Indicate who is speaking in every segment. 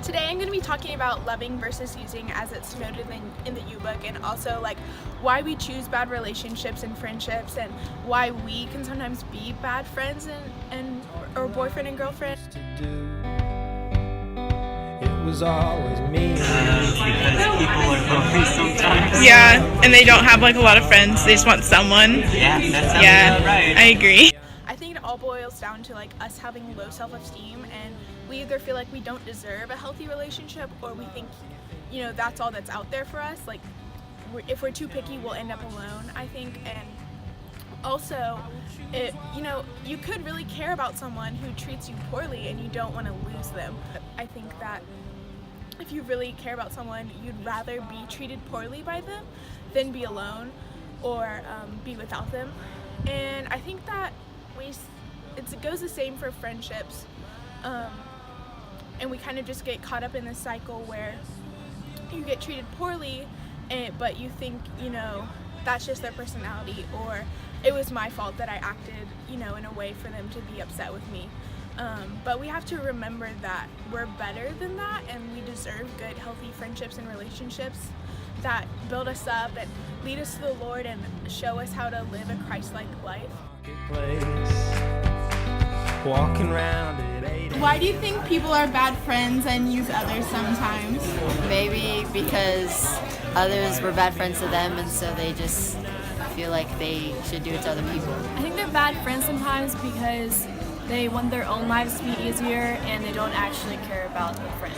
Speaker 1: Today I'm going to be talking about loving versus using as it's noted in the U-Book, and also like why we choose bad relationships and friendships, and why we can sometimes be bad friends or boyfriend and girlfriend.
Speaker 2: It was always me.
Speaker 3: Because people are lonely sometimes.
Speaker 4: Yeah, and they don't have like a lot of friends. They just want someone.
Speaker 3: Yeah, that sounds about right.
Speaker 4: I agree.
Speaker 1: I think it all boils down to like us having low self-esteem, and we either feel like we don't deserve a healthy relationship, or we think, that's all that's out there for us. Like, if we're too picky, we'll end up alone, I think. And also, you could really care about someone who treats you poorly and you don't want to lose them. I think that if you really care about someone, you'd rather be treated poorly by them than be alone or be without them. And I think that it goes the same for friendships, and we kind of just get caught up in this cycle where you get treated poorly, but you think that's just their personality, or it was my fault that I acted in a way for them to be upset with me. But we have to remember that we're better than that, and we deserve good, healthy friendships and relationships that build us up and lead us to the Lord and show us how to live a Christ-like life.
Speaker 2: Walking around at 8
Speaker 5: Why do you think people are bad friends and use others sometimes?
Speaker 6: Maybe because others were bad friends to them, and so they just feel like they should do it to other people.
Speaker 7: I think they're bad friends sometimes because they want their own lives to be easier and they don't actually care about the friend.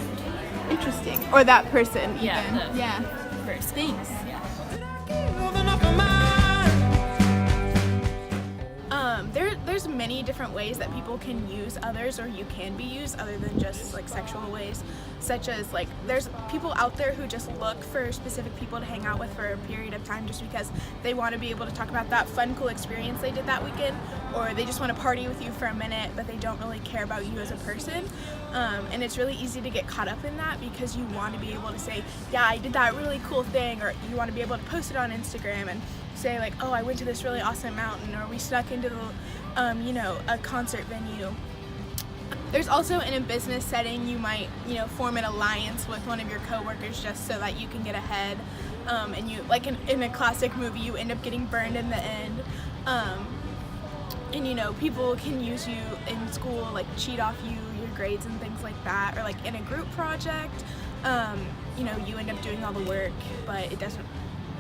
Speaker 5: Interesting. Or that person.
Speaker 7: Yeah,
Speaker 5: even.
Speaker 7: the
Speaker 5: Yeah.
Speaker 7: person.
Speaker 5: Thanks.
Speaker 7: Yeah.
Speaker 1: There's many different ways that people can use others, or you can be used, other than just like sexual ways, such as like there's people out there who just look for specific people to hang out with for a period of time just because they want to be able to talk about that fun, cool experience they did that weekend, or they just want to party with you for a minute, but they don't really care about you as a person. And it's really easy to get caught up in that because you want to be able to say, yeah, I did that really cool thing, or you want to be able to post it on Instagram and say like, oh, I went to this really awesome mountain, or we snuck into the a concert venue. There's also, in a business setting, you might form an alliance with one of your coworkers just so that you can get ahead, and you, like in a classic movie, you end up getting burned in the end. And people can use you in school, like cheat off your grades and things like that, or like in a group project, you end up doing all the work, but it doesn't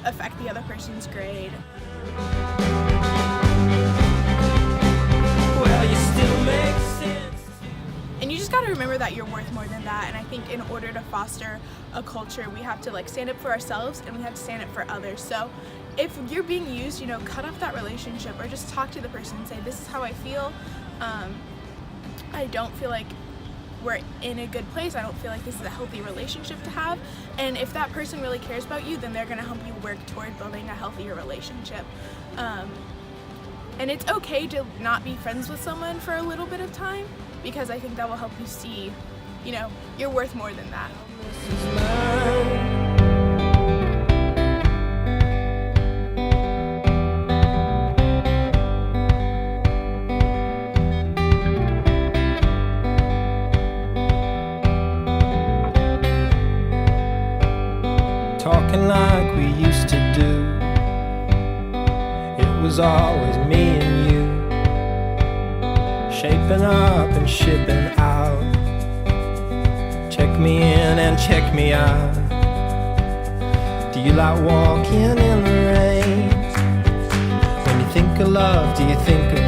Speaker 1: affect the other person's grade.
Speaker 2: Well, you still make sense.
Speaker 1: And you just got to remember that you're worth more than that. And I think in order to foster a culture, we have to like stand up for ourselves, and we have to stand up for others. So if you're being used, cut off that relationship, or just talk to the person and say, this is how I feel. I don't feel like we're in a good place. I don't feel like this is a healthy relationship to have. And if that person really cares about you, then they're going to help you work toward building a healthier relationship. And it's okay to not be friends with someone for a little bit of time, because I think that will help you see, you're worth more than that.
Speaker 2: This is mine. Talking like we used to do. It was always me and you, shaping up and shipping out. Check me in and check me out. Do you like walking in the rain? When you think of love, do you think of